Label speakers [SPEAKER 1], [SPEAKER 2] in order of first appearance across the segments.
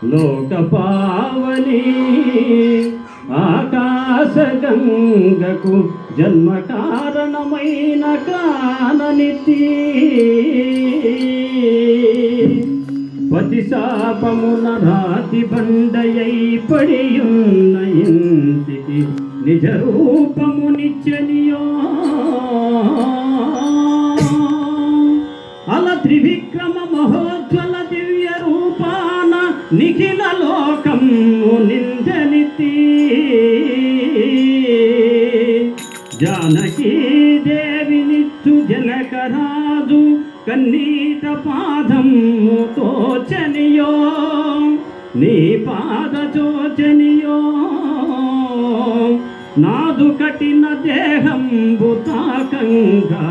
[SPEAKER 1] లోకపావని ఆకాశగంగకు జన్మ కారణమైన కాననితి పతిశాపమున రాతి బండయై పడియున్న ఇంటికి నిజ రూపమునిచ్చనియో అల త్రివిక్రమ మహోజ్వల దివ్య రూపాన నిఖిల లోకము నిందనితి జానకీ దేవినిచ్చు జనకరాజు కన్నీట పాదము తోచనియో నీ పాద చోచనియో నాదు కఠిన దేహంబు తాకంగా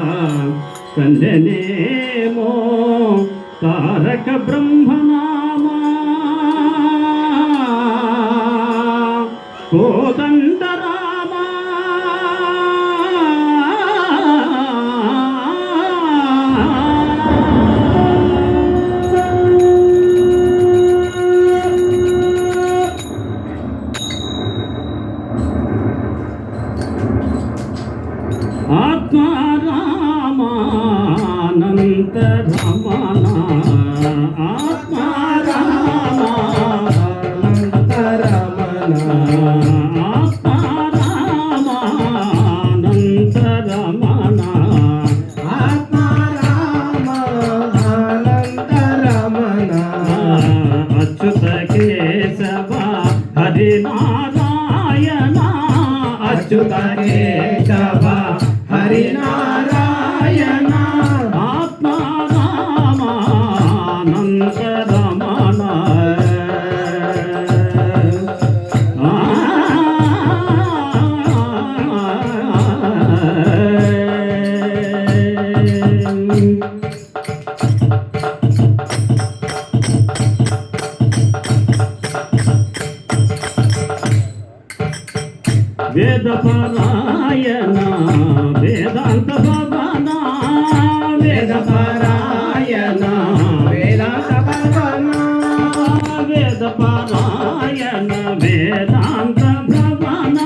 [SPEAKER 1] కందనేమో తారక బ్రహ్మనామా కోదండరామా ఆత్మారామానంత రమణ ఆత్మారామానంత రమణ ఆత్మారామానంత రమణ ఆత్మారామానంత రమణ అచ్యుత కేశవ హరినారాయణ అచ్యుత కేశవ హరినారాయణ ఆత్మారామానంత రమణ వేద పారాయణ వేదాంత భవన వేద పారాయణ వేదాంత భవన వేద పారాయణ వేదాంత భవన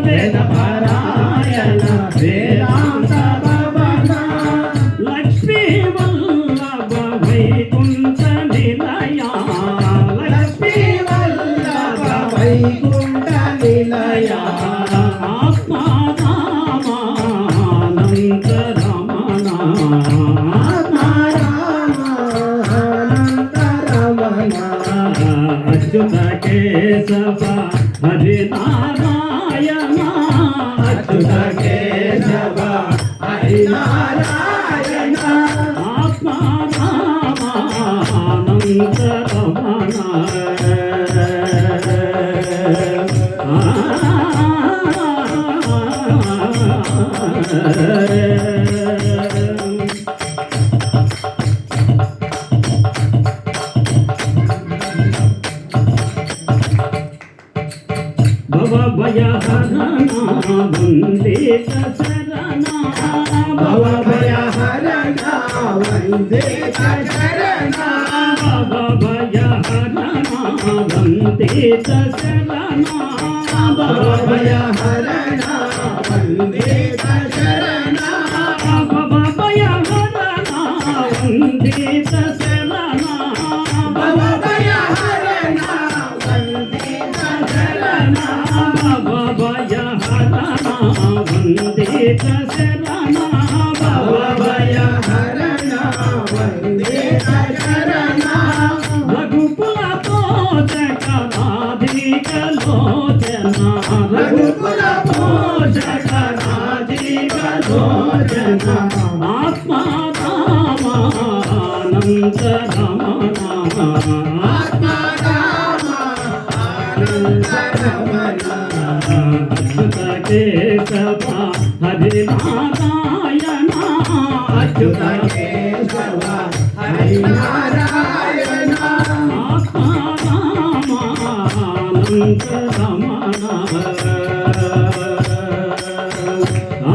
[SPEAKER 1] వేద పారాయణ వేదాంత భవన లక్ష్మీ వల్లభ వైకుంఠ నిలయ లక్ష్మీ వల్లభ వైకుంఠ నిలయ ఆత్మారామానంత రమణ ఆత్మారామానంత రమణ అచ్యుత కేశవ హరినారాయణ అచ్యుత కేశవ హరినారాయణ ఆత్మారామానంత రమణ భవ భయహరణ వందే శరణ భవ భయహరణ వందే శరణ భవ భయహరణ వందే శరణ భవ భయహరణ వందే శరణ భవ భయహరణ వందే శరణ భవ భయహరణ వందే శరణ భవ భయహరణ వందే శరణ భవ భయహరణ వందే శరణ రఘుకులతో జగరాధికలోచన రఘుకులతో జగరాధికలోచన ఆత్మారామానంత రమణ ఆత్మారామానంత రమణ అచ్యుత కేశవ హరినారాయణ అచ్యుత కేశవ హరినారాయణ ఆత్మారామానంత రమణ ఆ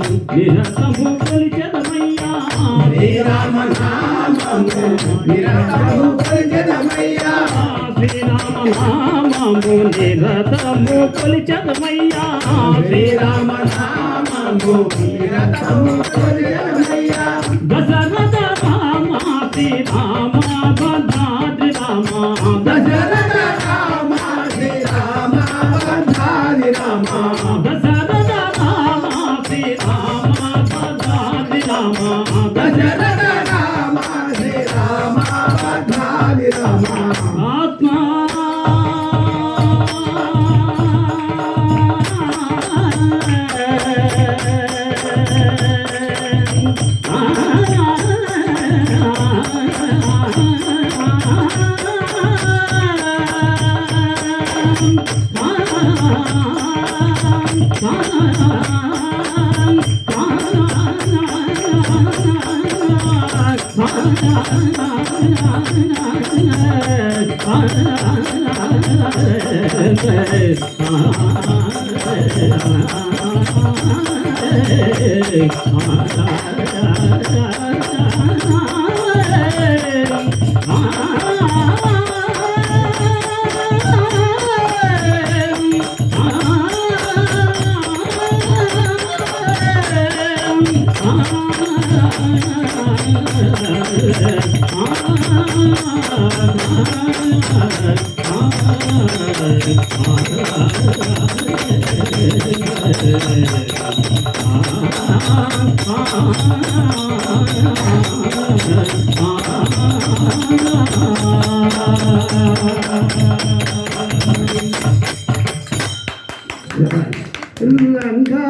[SPEAKER 1] నిరతము కొలిచెదమయ్యా
[SPEAKER 2] శ్రీరామనామము నిరతము కొలిచెదమయ్యా
[SPEAKER 1] శ్రీరామనామము నిరతము కొలిచెదమయ్యా
[SPEAKER 2] శ్రీరామనామము నిరతము కొలిచెదమయ్యా
[SPEAKER 1] దశరథ రామ శ్రీరామ భద్రాద్రి రామ
[SPEAKER 2] దశరథ రామ శ్రీరామ భద్రాద్రి రామ
[SPEAKER 1] దశరథ రామ శ్రీరామ భద్రాద్రి రామ
[SPEAKER 2] దశరథ రామ శ్రీరామ భద్రాద్రి రామ
[SPEAKER 1] ఆత్మా
[SPEAKER 2] లంకా